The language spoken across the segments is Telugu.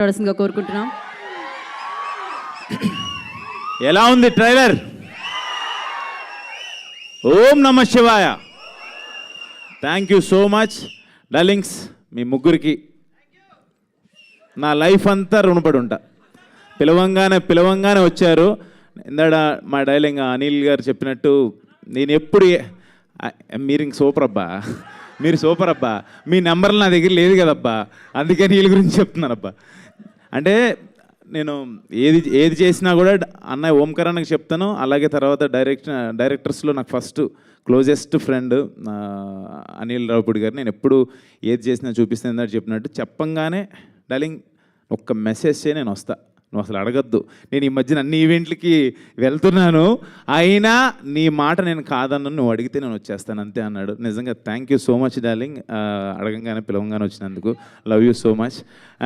మాట్లాడాల్సిందిగా కోరుకుంటున్నాం. ఎలా ఉంది ట్రైలర్? ఓం నమ శివాయ. Thank you so much darlings, మీ ముగ్గురికి నా లైఫ్ అంతా రుణపడి ఉంటా. పిలవంగానే వచ్చారు. ఇందాడ మా డైలింగ్ అనిల్ గారు చెప్పినట్టు నేను ఎప్పుడు మీరు ఇంక సూపర్ అబ్బా, మీరు సూపర్ అబ్బా, మీ నెంబర్లు నా దగ్గర లేదు కదబ్బా, అందుకే వీళ్ళ గురించి చెప్తున్నానబ్బా. అంటే నేను ఏది చేసినా కూడా అన్నయ్య ఓంకారానికి చెప్తాను. అలాగే తర్వాత డైరెక్టర్స్లో నాకు first closest friend Anil Ravipudi గారు. నేను ఎప్పుడు ఏది చేసినా చూపిస్తాను అని చెప్పినట్టు చెప్పంగానే డార్లింగ్ ఒక్క మెసేజ్ చేయి, నేను వస్తా, నువ్వు అసలు అడగద్దు. నేను ఈ మధ్యన అన్ని ఈవెంట్లకి వెళ్తున్నాను, అయినా నీ మాట నేను కాదన్నాను, నువ్వు అడిగితే నేను వచ్చేస్తాను అంతే అన్నాడు. నిజంగా thank you so much darling, అడగంగానే పిలవంగానే వచ్చినందుకు. Love you so much.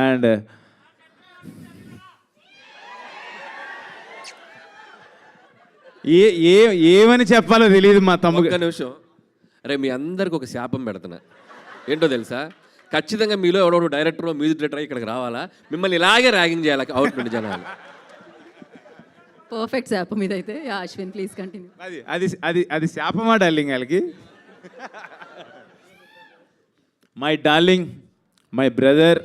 And ఏమని చెప్పాలో తెలియదు మా తమ్ముడు. ఒక్క నిమిషం, అరే మీ అందరికి ఒక శాపం పెడుతున్నా. ఏంటో తెలుసా? ఖచ్చితంగా మీలో ఎవడో డైరెక్టర్ మ్యూజిక్ డైరెక్టర్ ఇక్కడికి రావాలా, మిమ్మల్ని ఇలాగే ర్యాగింగ్ చేయాలి అవుట్ నుండి జనాలు. పర్ఫెక్ట్ శాపం ఇదైతే. Ashwin please continue. అది శాపమా డార్లింగ్ వాళ్ళకి? My darling, my brother,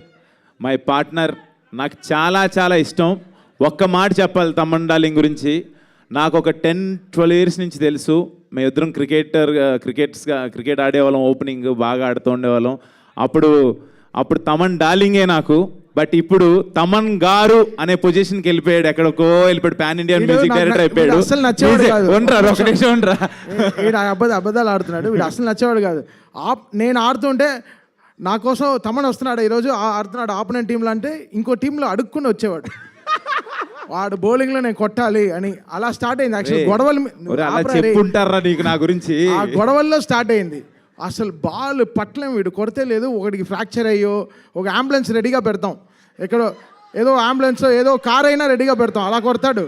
my partner, నాకు చాలా చాలా ఇష్టం. ఒక్క మాట చెప్పాలి తమ్మన్ డార్లింగ్ గురించి. నాకు ఒక 10-12 ఇయర్స్ నుంచి తెలుసు. మేము ఇద్దరం క్రికెట్ ఆడేవాళ్ళం, ఓపెనింగ్ బాగా ఆడుతూ ఉండేవాళ్ళం. అప్పుడు తమన్ డార్లింగే నాకు. బట్ ఇప్పుడు తమన్ గారు అనే పొజిషన్కి వెళ్ళిపోయాడు, ఎక్కడికో వెళ్ళిపోయాడు, పాన్ ఇండియన్ మ్యూజిక్ డైరెక్టర్ అయిపోయాడు. అబద్ధాలు ఆడుతున్నాడు వీడు, అసలు నచ్చేవాడు కాదు. నేను ఆడుతుంటే నా కోసం తమన్ వస్తున్నాడు, ఈరోజు ఆడుతున్నాడు ఆపోనెంట్ టీంలో అంటే ఇంకో టీంలో అడుక్కుని వచ్చేవాడు. వాడు బౌలింగ్ లో నేను కొట్టాలి అని అలా స్టార్ట్ అయింది. యాక్చువల్ గొడవలు నా గురించి ఆ గొడవల్లో స్టార్ట్ అయింది. అసలు బాల్ పట్టలేం, వీడు కొడితే లేదు, ఒకటికి ఫ్రాక్చర్ అయ్యో ఒక అంబులెన్స్ రెడీగా పెడతాం, ఎక్కడో ఏదో అంబులెన్స్ ఏదో కార్ అయినా రెడీగా పెడతాం, అలా కొడతాడు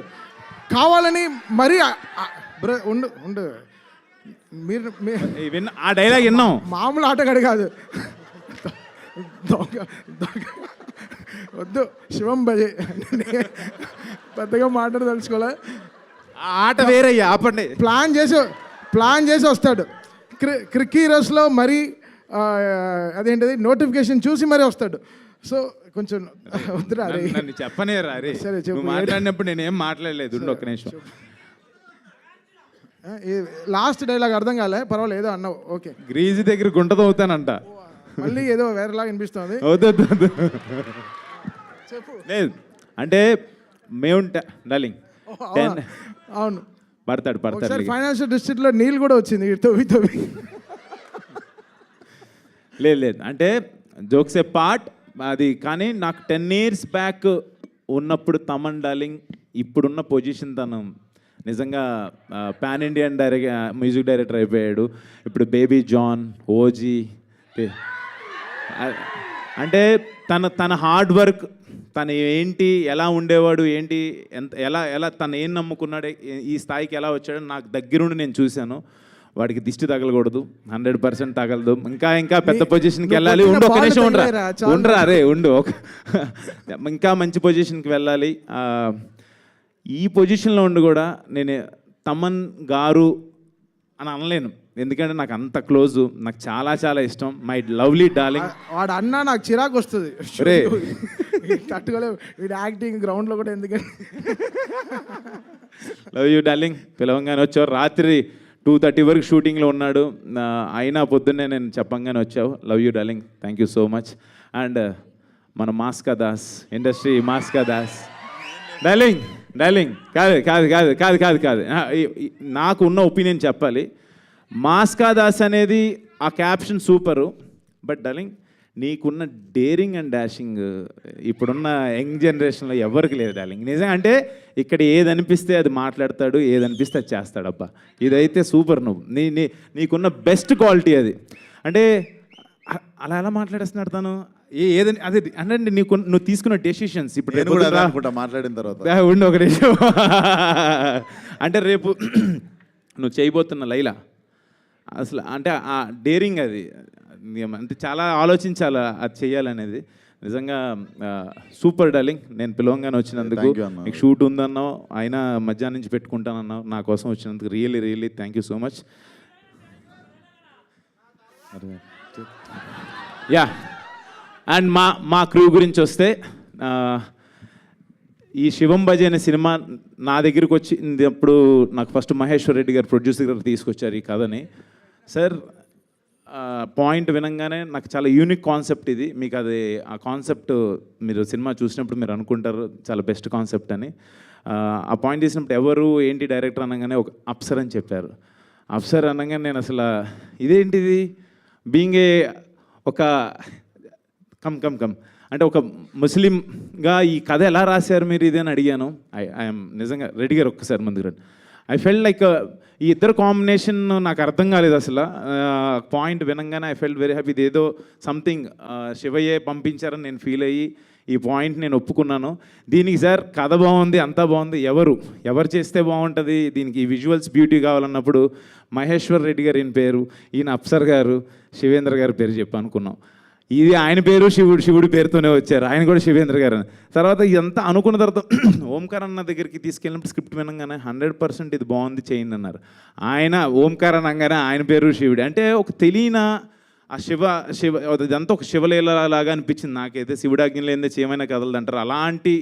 కావాలని. మరీ ఉండు మీరు ఆ డైలాగ్ విన్నాం, మామూలు ఆటగాడు కాదు. వద్దు శివం భజే, పెద్దగా మాట్లాడదలుచుకోలే. ఆట వేరయ్యా, ఆపండి. ప్లాన్ చేసి వస్తాడు. క్రిక్ హీరోస్లో మరీ అదేంటిది నోటిఫికేషన్ చూసి మరీ వస్తాడు. సో కొంచెం వద్దురా నన్ను చెప్పనే రా రే. సరే చెప్పు. మాట్లాడినప్పుడు నేనేం మాట్లాడలేదు, ఒక్క నిమిషం. లాస్ట్ డైలాగ్ అర్థం కాలే, పర్వాలేదు ఏదో అన్నావు, ఓకే. గ్రీజు దగ్గర గుంటతో అవుతానంట, మళ్ళీ ఏదో వేరేలాగా అనిపిస్తుంది. చెప్పు. లేదు అంటే మేము డార్లింగ్ అవును పడతాడు ఫైనాన్షియల్ డిస్ట్రిక్ట్లో నీళ్ళు కూడా వచ్చింది తవ్వి. లేదు అంటే జోక్స్ ఏ పార్ట్ అది. కానీ నాకు 10 years బ్యాక్ ఉన్నప్పుడు తమన్ డార్లింగ్ ఇప్పుడున్న పొజిషన్ తను నిజంగా పాన్ ఇండియన్ మ్యూజిక్ డైరెక్టర్ అయిపోయాడు. ఇప్పుడు బేబీ జాన్, ఓజీ, అంటే తన హార్డ్ వర్క్, తను ఏంటి, ఎలా ఉండేవాడు, ఏంటి, ఎలా తను ఏం నమ్ముకున్నాడు, ఈ స్థాయికి ఎలా వచ్చాడో నాకు దగ్గరుండి నేను చూశాను. వాడికి దిష్టి తగలకూడదు, 100% తగలదు. ఇంకా పెద్ద పొజిషన్కి వెళ్ళాలి. ఒక నిమిషం ఉండరా రే, ఇంకా మంచి పొజిషన్కి వెళ్ళాలి. ఈ పొజిషన్లో ఉండి కూడా నేను తమన్ గారు అని అనలేను, ఎందుకంటే నాకు అంత క్లోజ్, నాకు చాలా చాలా ఇష్టం. My lovely darling. వాడు అన్నా నాకు చిరాకు వస్తుంది, తట్టుకోలేవు. వీడు యాక్టింగ్ గ్రౌండ్లో కూడా ఎందుకంటే. Love you darling. పిలవంగానే వచ్చావు, రాత్రి 2:30 వరకు షూటింగ్లో ఉన్నాడు, అయినా పొద్దున్నే నేను చెప్పంగానే వచ్చావు. Love you darling, thank you so much. And మన మాస్కా దాస్, ఇండస్ట్రీ మాస్కా దాస్. డార్లింగ్ కాదు, నాకు ఉన్న ఒపీనియన్ చెప్పాలి. మాస్కా దాస్ అనేది ఆ క్యాప్షన్ సూపరు. బట్ డార్లింగ్ నీకున్న డేరింగ్ అండ్ డాషింగ్ ఇప్పుడున్న యంగ్ జనరేషన్లో ఎవరికి లేదు డార్లింగ్. నిజంగా అంటే ఇక్కడ ఏది అనిపిస్తే అది మాట్లాడతాడు, ఏది అనిపిస్తే అది చేస్తాడు. అబ్బా ఇదైతే సూపర్. నువ్వు నీకున్న బెస్ట్ క్వాలిటీ అది. అంటే అలా ఎలా మాట్లాడేస్తున్నాడు తను, ఏదని అదే అంటే నువ్వు తీసుకున్న డెసిషన్స్. ఇప్పుడు మాట్లాడిన తర్వాత ఉండి ఒక నిమిషం. అంటే రేపు నువ్వు చేయబోతున్న లైలా అసలు అంటే ఆ డేరింగ్ అది, అంటే చాలా ఆలోచించాలి అది చేయాలనేది. నిజంగా సూపర్ డార్లింగ్. నేను పిలవంగానే వచ్చినందుకు, Thank you అన్న. మీకు షూట్ ఉందన్నావు, అయినా మధ్యాహ్నం నుంచి పెట్టుకుంటానన్నావు, నా కోసం వచ్చినందుకు really thank you so much. Yeah, and మా క్రూ గురించి వస్తే, ఈ శివం బజే అనే సినిమా నా దగ్గరికి వచ్చింది అప్పుడు నాకు ఫస్ట్ మహేశ్వర్ రెడ్డి గారు ప్రొడ్యూసర్ గారు తీసుకొచ్చారు ఈ కథని. సార్ పాయింట్ వినంగానే నాకు చాలా యూనిక్ కాన్సెప్ట్ ఇది, మీకు అది ఆ కాన్సెప్ట్ మీరు సినిమా చూసినప్పుడు మీరు అనుకుంటారు చాలా బెస్ట్ కాన్సెప్ట్ అని. ఆ పాయింట్ తీసినప్పుడు ఎవరు ఏంటి డైరెక్టర్ అనగానే ఒక అప్సర్ అని చెప్పారు. అప్సర్ అనగానే నేను అసలు ఇదేంటిది బీయింగ్ ఏ ఒక కమ్ అంటే ఒక ముస్లింగా ఈ కథ ఎలా రాశారు మీరు ఇది అని అడిగాను. ఐఎమ్ నిజంగా రెడ్డి గారు ఒక్కసారి ముందుకు రండి. ఐ ఫెల్ట్ లైక్ ఈ ఇద్దరు కాంబినేషన్ నాకు అర్థం కాలేదు అసలు. పాయింట్ వినంగానే ఐ ఫెల్ట్ వెరీ హ్యాపీ. ఇదేదో సంథింగ్ శివయ్యే పంపించారని నేను ఫీల్ అయ్యి ఈ పాయింట్ నేను ఒప్పుకున్నాను. దీనికి సార్ కథ బాగుంది, అంతా బాగుంది, ఎవరు చేస్తే బాగుంటుంది, దీనికి ఈ విజువల్స్ బ్యూటీ కావాలన్నప్పుడు మహేశ్వర్ రెడ్డి గారు ఈయన పేరు, ఈయన అప్సర్ గారు, శివేంద్ర గారి పేరు చెప్పి అనుకున్నాం. ఇది ఆయన పేరు శివుడి పేరుతోనే వచ్చారు, ఆయన కూడా శివేంద్ర గారు. తర్వాత ఇదంతా అనుకున్న తర్వాత ఓంకార్ అన్న దగ్గరికి తీసుకెళ్ళినప్పుడు స్క్రిప్ట్ వినగానే 100% ఇది బాగుంది చేయండి అన్నారు. ఆయన ఓంకార్ అనగానే ఆయన పేరు శివుడు అంటే ఒక తెలియని ఆ శివ ఇదంతా ఒక శివలీలలాగా అనిపించింది నాకైతే. శివుడాజ్ఞ లేనిదే చేయమైనా కదలదు అంటారు, అలాంటి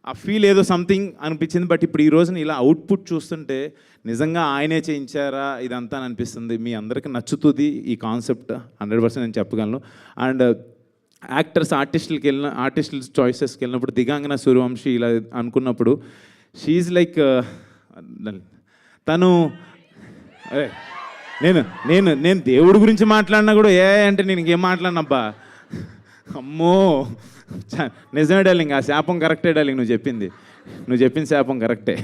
ఆ ఫీల్ ఏదో సంథింగ్ అనిపించింది. బట్ ఇప్పుడు ఈ రోజున ఇలా అవుట్పుట్ చూస్తుంటే నిజంగా ఆయనే చేయించారా ఇదంతా అని అనిపిస్తుంది. మీ అందరికీ నచ్చుతుంది ఈ కాన్సెప్ట్ 100% నేను చెప్పగలను. అండ్ ఆర్టిస్టుల చాయిసెస్కి వెళ్ళినప్పుడు దిగాంగన సూర్యవంశీ ఇలా అనుకున్నప్పుడు షీఈ్ లైక్ తను అరే నేను దేవుడి గురించి మాట్లాడినా కూడా అంటే నేను ఇంకేం మాట్లాడినబ్బా అమ్మో నిజమే డార్లింగ్, ఆ శాపం కరెక్టే డార్లింగ్, నువ్వు చెప్పిన శాపం కరెక్టే.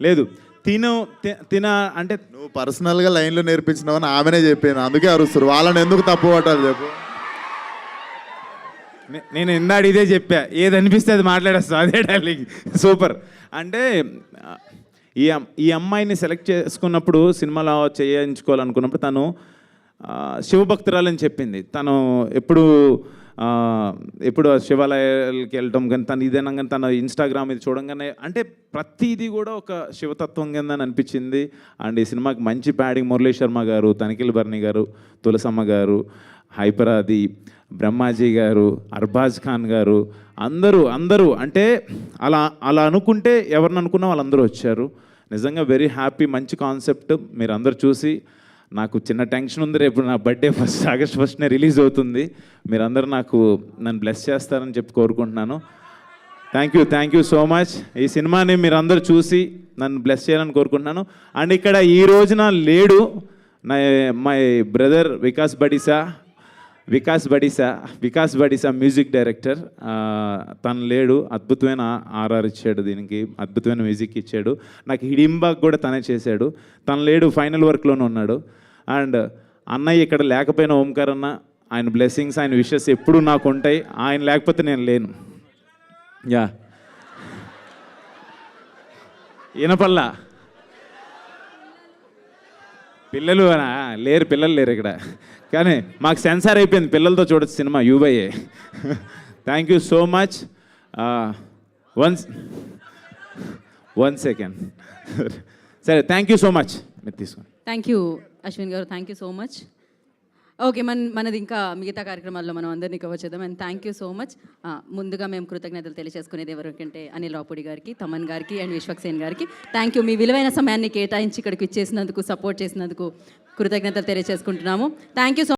లేదు తిన అంటే నువ్వు పర్సనల్గా లైన్లో నేర్పించినావని ఆమెనే చెప్పాను, అందుకే అరుస్తారు. వాళ్ళని ఎందుకు తప్పు పట్టాలి చెప్పు. నేను ఇందాడు ఇదే చెప్పా, ఏది అనిపిస్తే అది మాట్లాడేస్తా, అదే డార్లింగ్ సూపర్. అంటే ఈ అమ్మాయిని సెలెక్ట్ చేసుకున్నప్పుడు సినిమాలో చేయించుకోవాలనుకున్నప్పుడు తను శివభక్తురాలని చెప్పింది. తను ఎప్పుడు శివాలయాలకి వెళ్ళటం కానీ తను ఇదేనా కానీ తన ఇన్స్టాగ్రామ్ ఇది చూడంగానే అంటే ప్రతిదీ కూడా ఒక శివతత్వం కిందని అనిపించింది. అండ్ ఈ సినిమాకి మంచి ప్యాడింగ్ మురళీ శర్మ గారు, తనిఖీల్ బర్ని గారు, తులసమ్మ గారు, హైపరాది, బ్రహ్మాజీ గారు, అర్బాజ్ ఖాన్ గారు, అందరూ అంటే అలా అనుకుంటే ఎవరిని అనుకున్నా వాళ్ళందరూ వచ్చారు. నిజంగా వెరీ హ్యాపీ, మంచి కాన్సెప్ట్. మీరు అందరు చూసి నాకు చిన్న టెన్షన్ ఉంది, రేపు నా బర్త్డే ఆగస్ట్ 1నే రిలీజ్ అవుతుంది. మీరందరూ నన్ను బ్లెస్ చేస్తారని చెప్పి కోరుకుంటున్నాను. Thank you so much. ఈ సినిమాని మీరందరూ చూసి నన్ను బ్లెస్ చేయాలని కోరుకుంటున్నాను. అండ్ ఇక్కడ ఈ రోజున లేడు my brother Vikas Badisa music director. తను లేడు, అద్భుతమైన ఆర్ఆర్ ఇచ్చాడు, దీనికి అద్భుతమైన మ్యూజిక్ ఇచ్చాడు. నాకు హిడింబాగ్ కూడా తనే చేశాడు. తను లేడు, ఫైనల్ వర్క్లోనే ఉన్నాడు. అండ్ అన్నయ్య ఇక్కడ లేకపోయినా ఓంకార్ అన్న, ఆయన బ్లెస్సింగ్స్, ఆయన విషెస్ ఎప్పుడూ నాకు ఉంటాయి. ఆయన లేకపోతే నేను లేను. యా ఈనపల్లా పిల్లలు లేరు ఇక్కడ, కానీ మాకు సెన్సార్ అయిపోయింది, పిల్లలతో చూడొచ్చు cinema యూబైఏ. Thank you so much. One second సరే, థ్యాంక్ యూ సో మచ్. మీరు తీసుకోండి. థ్యాంక్ యూ అశ్విన్ గారు, thank you so much. Okay, మనది ఇంకా మిగతా కార్యక్రమాల్లో మనం అందరినీ కవర్ చేద్దాం. And thank you so much. ముందుగా మేము కృతజ్ఞతలు తెలియజేసుకునేది ఎవరికంటే అనిల్ రావుపూడి గారికి, తమన్ గారికి అండ్ విశ్వక్సేన్ గారికి థ్యాంక్ యూ. మీ విలువైన సమయాన్ని కేటాయించి ఇక్కడికి ఇచ్చేసినందుకు, సపోర్ట్ చేసినందుకు కృతజ్ఞతలు తెలియజేసుకుంటున్నాము. Thank you so